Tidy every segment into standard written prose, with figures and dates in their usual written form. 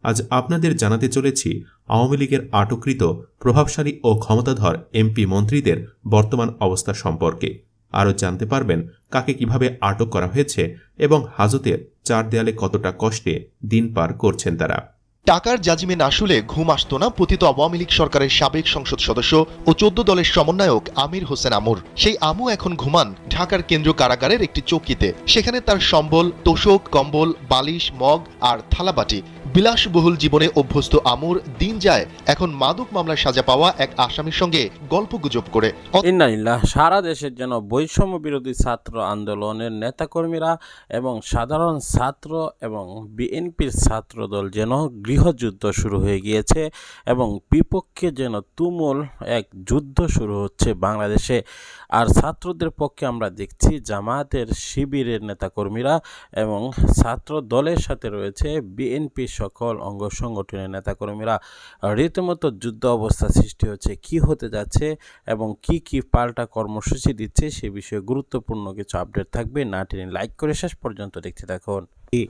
আজ আপনাদের জানাতে চলেছি আওয়ামী লীগের আটককৃত প্রভাবশালী ও ক্ষমতাধর এমপি মন্ত্রীদের বর্তমান অবস্থা সম্পর্কে। আরও জানতে পারবেন কাকে কিভাবে আটক করা হয়েছে এবং হাজতের চার দেয়ালে কতটা কষ্টে দিন পার করছেন তারা। টাকার জাজিমে না শুলে ঘুম আসত না পতিত আওয়ামী লীগ সরকারের সাবেক সংসদ সদস্য ও 14 দলের সমন্বয়ক আমির হোসেন আমর। সেই আমু এখন ঘুমান ঢাকার কেন্দ্রীয় কারাগারের একটি চৌকিতে। সেখানে তার সম্বল, তোশক, কম্বল, বালিশ, মগ আর থালাবাটি। বিলাসবহুল জীবনে অভ্যস্ত আমুর দিন যায় এখন মাদক মামলায় সাজা পাওয়া এক আসামির সঙ্গে গল্পগুজব করে। সারা দেশের যেন বৈষম্য বিরোধী ছাত্র আন্দোলনের নেতাকর্মীরা এবং সাধারণ ছাত্র এবং বিএনপির ছাত্রদল যেন গৃহযুদ্ধ শুরু হয়ে গিয়েছে এবং বিপক্ষে যেন তুমুল এক যুদ্ধ শুরু হচ্ছে বাংলাদেশে। আর ছাত্রদের পক্ষে আমরা দেখছি জামায়াতের শিবিরের নেতাকর্মীরা এবং ছাত্র দলের সাথে রয়েছে বিএনপির সকল অঙ্গ সংগঠনের নেতাকর্মীরা। রীতিমতো যুদ্ধ অবস্থা সৃষ্টি হচ্ছে। কি হতে যাচ্ছে এবং কি পাল্টা কর্মসূচি দিচ্ছে সে বিষয়ে গুরুত্বপূর্ণ কিছু আপডেট থাকবে। না টেনে লাইক করে শেষ পর্যন্ত দেখতে থাকুন।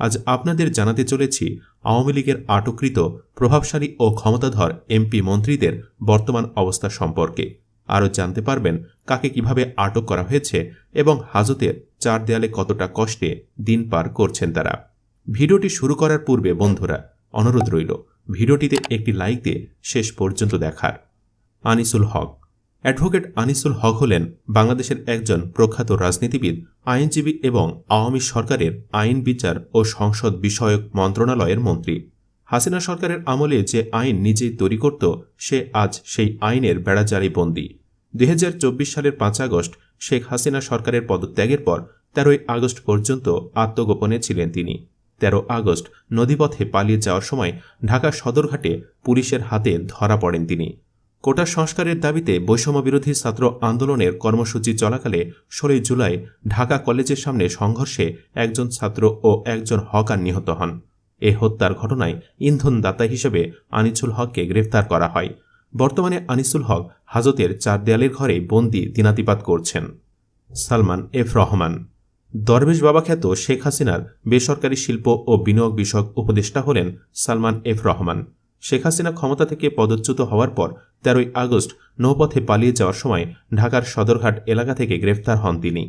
আজ আপনাদের জানাতে চলেছি আওয়ামী লীগের আটককৃত প্রভাবশালী ও ক্ষমতাধর এমপি মন্ত্রীদের বর্তমান অবস্থা সম্পর্কে। আরও জানতে পারবেন কাকে কিভাবে আটক করা হয়েছে এবং হাজতের চার দেয়ালে কতটা কষ্টে দিন পার করছেন তারা। ভিডিওটি শুরু করার পূর্বে বন্ধুরা অনুরোধ রইল ভিডিওটিতে একটি লাইক দিয়ে শেষ পর্যন্ত দেখার। আনিসুল হক। অ্যাডভোকেট আনিসুল হক হলেন বাংলাদেশের একজন প্রখ্যাত রাজনীতিবিদ, আইনজীবী এবং আওয়ামী সরকারের আইন, বিচার ও সংসদ বিষয়ক মন্ত্রণালয়ের মন্ত্রী। হাসিনা সরকারের আমলে যে আইন নিজেই তৈরি করত সে আজ সেই আইনের বেড়াজারি বন্দী। 2024 সালের 5 আগস্ট শেখ হাসিনা সরকারের পদত্যাগের পর 13 আগস্ট পর্যন্ত আত্মগোপনে ছিলেন তিনি। 13 আগস্ট নদীপথে পালিয়ে যাওয়ার সময় ঢাকা সদরঘাটে পুলিশের হাতে ধরা পড়েন তিনি। কোটা সংস্কারের দাবিতে বৈষম্য বিরোধী ছাত্র আন্দোলনের কর্মসূচি চলাকালে 16 জুলাই ঢাকা কলেজের সামনে সংঘর্ষে একজন ছাত্র ও একজন হকার নিহত হন। এ হত্যার ঘটনায় ইন্ধনদাতা হিসেবে আনিসুল হককে গ্রেফতার করা হয়। বর্তমানে আনিসুল হক হাজতের চার দেয়ালের ঘরে বন্দী দিনাতিপাত করছেন। সালমান এফ রহমান। দরবেশ বাবা খ্যাত শেখ হাসিনার বেসরকারি শিল্প ও বিনিয়োগ বিষয়ক উপদেষ্টা হলেন সালমান এফ রহমান। শেখ হাসিনা ক্ষমতা থেকে পদচ্যুত হওয়ার পর 13 আগস্ট নৌপথে পালিয়ে যাওয়ার সময় ঢাকার সদরঘাট এলাকা থেকে গ্রেফতার হন তিনি।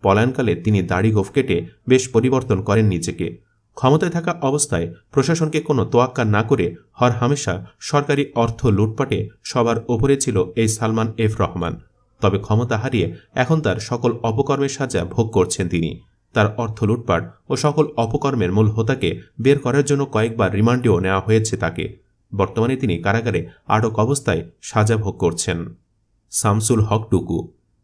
পলায়নকালে তিনি দাড়ি গোঁফ কেটে বেশ পরিবর্তন করেন নিজেকে। ক্ষমতায় থাকা অবস্থায় প্রশাসনকে কোনো তোয়াক্কা না করে হরহামেশা সরকারি অর্থ লুটপাটে সবার ওপরে ছিল এই সালমান এফ রহমান। তবে ক্ষমতা হারিয়ে এখন তার সকল অপকর্মের সাজা ভোগ করছেন তিনি। তার অর্থ লুটপাট ও সকল অপকর্মের মূল হোতাকে বের করার জন্য কয়েকবার রিমান্ডেও নেওয়া হয়েছে তাকে। বর্তমানে তিনি কারাগারে আটক অবস্থায় সাজা ভোগ করছেন। শামসুল হক টুকু।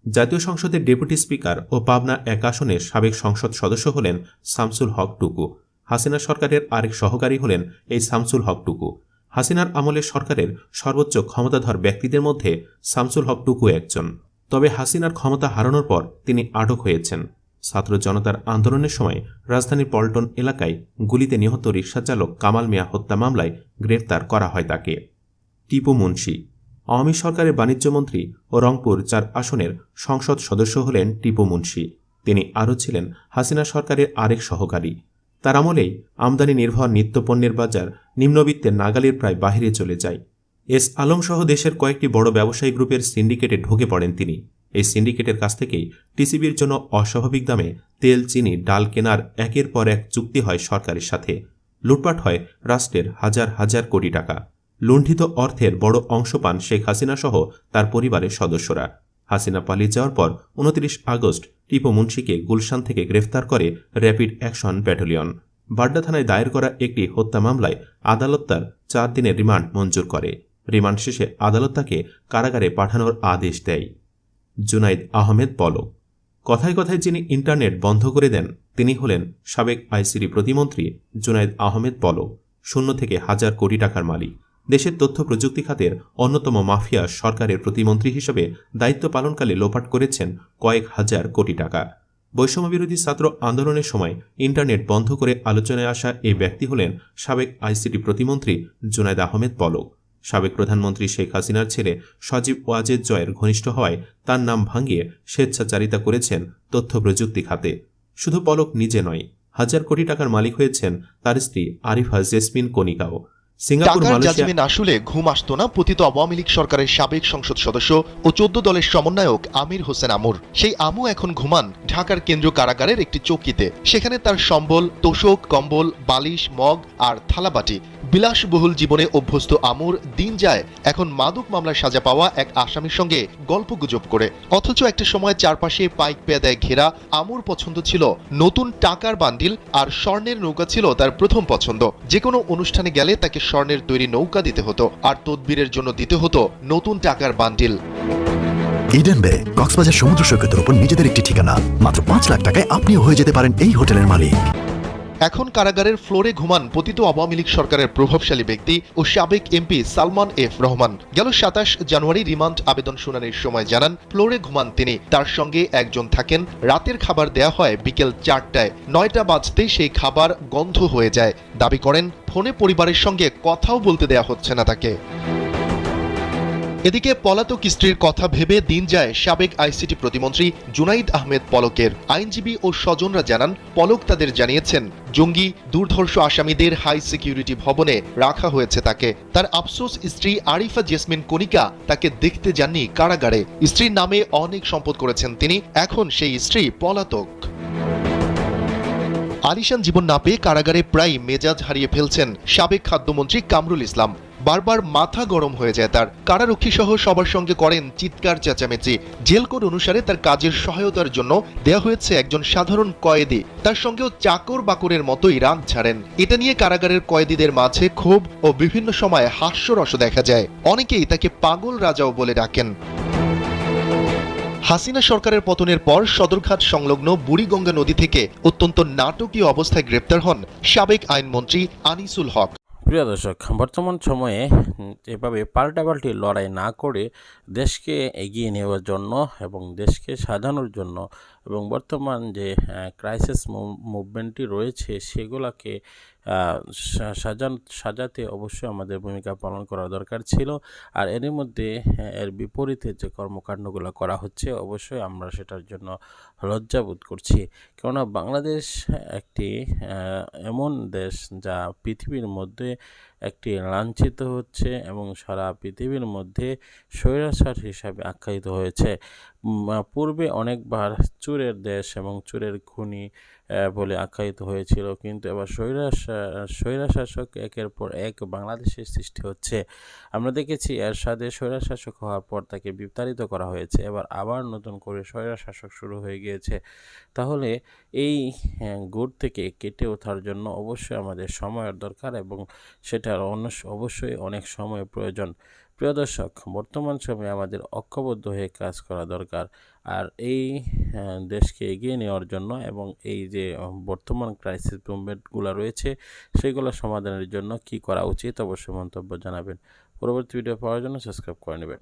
জাতীয় সংসদের ডেপুটি স্পিকার ও পাবনা 1 আসনের সাবেক সংসদ সদস্য হলেন শামসুল হক টুকু। হাসিনা সরকারের আরেক সহকারী হলেন এই শামসুল হক টুকু। হাসিনার আমলে সরকারের সর্বোচ্চ ক্ষমতাধর ব্যক্তিদের মধ্যে শামসুল হক টুকু একজন। তবে হাসিনার ক্ষমতা হারানোর পর তিনি আটক হয়েছেন। ছাত্র জনতার আন্দোলনের সময় রাজধানীর পল্টন এলাকায় গুলিতে নিহত রিকশাচালক কামাল মিয়া হত্যা মামলায় গ্রেফতার করা হয় তাকে। টিপু মুন্সি। আওয়ামী সরকারের বাণিজ্যমন্ত্রী ও রংপুর 4 আসনের সংসদ সদস্য হলেন টিপু মুন্সি। তিনি আরও ছিলেন হাসিনা সরকারের আরেক সহকারী। তার আমলেই আমদানি নির্ভর নিত্যপণ্যের বাজার নিম্নবিত্তের নাগালের প্রায় বাহিরে চলে যায়। এস আলম সহ দেশের কয়েকটি বড় ব্যবসায়ী গ্রুপের সিন্ডিকেটে ঢুকে পড়েন তিনি। এই সিন্ডিকেটের কাছ থেকেই টিসিবির জন্য অস্বাভাবিক দামে তেল, চিনি, ডাল কেনার একের পর এক চুক্তি হয় সরকারের সাথে। লুটপাট হয় রাষ্ট্রের হাজার হাজার কোটি টাকা। লুণ্ঠিত অর্থের বড় অংশ পান শেখ হাসিনা সহ তার পরিবারের সদস্যরা। হাসিনা পালিয়ে যাওয়ার পর 29 আগস্ট টিপু মুন্সিকে গুলশান থেকে গ্রেফতার করে র্যাপিড অ্যাকশন ব্যাটালিয়ন। বাড্ডা থানায় দায়ের করা একটি হত্যা মামলায় আদালত তার 4 দিনের রিমান্ড মঞ্জুর করে। রিমান্ড শেষে আদালত তাকে কারাগারে পাঠানোর আদেশ দেয়। জুনাইদ আহমেদ পলক। কথায় কথায় যিনি ইন্টারনেট বন্ধ করে দেন তিনি হলেন সাবেক আইসিডি প্রতিমন্ত্রী জুনাইদ আহমেদ পলক। শূন্য থেকে হাজার কোটি টাকার মালিক। দেশের তথ্য প্রযুক্তি খাতের অন্যতম মাফিয়া সরকারের প্রতিমন্ত্রী হিসেবে দায়িত্ব পালনকালে লোপাট করেছেন কয়েক হাজার কোটি টাকা। বৈষম্যবিরোধী ছাত্র আন্দোলনের সময় ইন্টারনেট বন্ধ করে আলোচনায় আসা এই ব্যক্তি হলেন সাবেক আইসিডি প্রতিমন্ত্রী জুনাইদ আহমেদ পলক। সাবেক প্রধানমন্ত্রী শেখ হাসিনার ছেলে সজীব ওয়াজেদ জয়ের ঘনিষ্ঠ হওয়ায় তার নাম ভাঙিয়ে স্বেচ্ছাচারিতা করেছেন তথ্য প্রযুক্তি খাতে। শুধু পলক নিজে নয়, হাজার কোটি টাকার মালিক হয়েছেন তার স্ত্রী আরিফা জেসমিন কণিকাও। সিঙ্গাপুর টাকার মালয়েশিয়া জাজমেন্ট আসলে ঘুম আসতো না পতিত আওয়ামী লীগ সরকারের সাবেক সংসদ সদস্য ও 14 দলের সমন্বয়ক আমির হোসেন আমুর। সেই আমু এখন ঘুমান ঢাকার কেন্দ্রীয় কারাগারের একটি চৌকিতে। সেখানে তার সম্বল, তোশক, কম্বল, বালিশ, মগ আর থালাবাটি। বিলাসবহুল জীবনে অভ্যস্ত আমুর দিন যায় এখন মাদক মামলার সাজা পাওয়া এক আসামির সঙ্গে গল্পগুজব করে। অথচ একটা সময় চারপাশে পাইক পেয়াদায় ঘেরা আমুর পছন্দ ছিল নতুন টাকার বান্ডিল, আর স্বর্ণের নৌকা ছিল তার প্রথম পছন্দ। যে কোনো অনুষ্ঠানে গেলে তাকে স্বর্ণের তৈরি নৌকা দিতে হতো, আর তদবিরের জন্য দিতে হতো নতুন টাকার বান্ডিল। ইডেন বে কক্সবাজার সমুদ্র সৈকতের উপর নিজেদের একটি ঠিকানা। মাত্র 5 লাখ টাকায় আপনিও হয়ে যেতে পারেন এই হোটেলের মালিক। এখন কারাগারের ফ্লোরে ঘুমান পতিত আওয়ামী লীগ সরকারের প্রভাবশালী ব্যক্তি ও সাবেক এমপি সালমান এফ রহমান। গেল 27 জানুয়ারি রিমান্ড আবেদন শুনানির সময় জানান ফ্লোরে ঘুমান তিনি। তার সঙ্গে একজন থাকেন। রাতের খাবার দেয়া হয় বিকেল 4টায়। 9টা বাজতেই সেই খাবার গন্ধ হয়ে যায়। দাবি করেন ফোনে পরিবারের সঙ্গে কথাও বলতে দেয়া হচ্ছে না তাকে। এদিকে পলাতক স্ত্রীর কথা ভেবে দিন যায় সাবেক আইসিটি প্রতিমন্ত্রী জুনাইদ আহমেদ পলকের। আইনজীবী ও স্বজনরা জানান পলক তাদের জানিয়েছেন জঙ্গি দুর্ধর্ষ আসামিদের হাই সিকিউরিটি ভবনে রাখা হয়েছে তাকে। তার আফসোস, স্ত্রী আরিফা জেসমিন কণিকা তাকে দেখতে যাননি কারাগারে। স্ত্রীর নামে অনেক সম্পদ করেছেন তিনি। এখন সেই স্ত্রী পলাতক। আলিশান জীবন না পেয়ে কারাগারে প্রায় মেজাজ হারিয়ে ফেলছেন সাবেক খাদ্যমন্ত্রী কামরুল ইসলাম। বারবার মাথা গরম হয়ে যায় তার। কারারক্ষী সহ সবার সঙ্গে করেন চিৎকার চেঁচামেচি। জেল কোড অনুসারে তার কাজের সহায়তার জন্য দেয়া হয়েছে একজন সাধারণ কয়েদি। তার সঙ্গেও চাকর বাকরের মতোই রাগ ছাড়েন। এটা নিয়ে কারাগারের কয়েদিদের মাঝে ক্ষোভ ও বিভিন্ন সময় হাস্যরস দেখা যায়। অনেকেই তাকে পাগল রাজাও বলে ডাকেন। হাসিনা সরকারের পতনের পর সদরঘাট সংলগ্ন বুড়িগঙ্গা নদী থেকে অত্যন্ত নাটকীয় অবস্থায় গ্রেপ্তার হন সাবেক আইনমন্ত্রী আনিসুল হক। প্রিয় দর্শক, বর্তমান সময়ে এভাবে পাল্টাপাল্টি লড়াই না করে দেশকে এগিয়ে নেওয়ার জন্য এবং দেশকে সাজানোর জন্য এবং বর্তমান যে ক্রাইসিস মুভমেন্টটি রয়েছে সেগুলোকে সাজাতে অবশ্যই আমাদের ভূমিকা পালন করা দরকার ছিল। আর এর মধ্যে এর বিপরীতে যে কর্মকাণ্ডগুলো করা হচ্ছে অবশ্যই আমরা সেটার জন্য লজ্জাবোধ করছি। কেননা বাংলাদেশ একটি এমন দেশ যা পৃথিবীর মধ্যে একটি লাঞ্ছিত হচ্ছে এবং সারা পৃথিবীর মধ্যে স্বৈরাচার হিসাবে আখ্যায়িত হয়েছে। পূর্বে অনেকবার চোরের দেশ এবং চোরের খনি বলে আখ্যায়িত হয়েছিল, কিন্তু এবার স্বৈরাশাসক একের পর এক বাংলাদেশের সৃষ্টি হচ্ছে। আমরা দেখেছি এরশাদে স্বৈরাশাসক হওয়ার পর তাকে বিতাড়িত করা হয়েছে, এবার আবার নতুন করে স্বৈরাশাসক শুরু হয়ে গিয়েছে। তাহলে এই গুড় থেকে কেটে ওঠার জন্য অবশ্যই আমাদের সময়ের দরকার এবং সেটার অবশ্যই অনেক সময় প্রয়োজন। প্রিয় দর্শক, বর্তমান সময়ে আমাদের ঐক্যবদ্ধ হয়ে কাজ করা দরকার। আর এই দেশকে এগিয়ে নেওয়ার জন্য এবং এই যে বর্তমান ক্রাইসিস মুভমেন্টগুলো রয়েছে সেগুলো সমাধানের জন্য কি করা উচিত অবশ্যই মন্তব্য জানাবেন। পরবর্তী ভিডিও পাওয়ার জন্য সাবস্ক্রাইব করে নেবেন।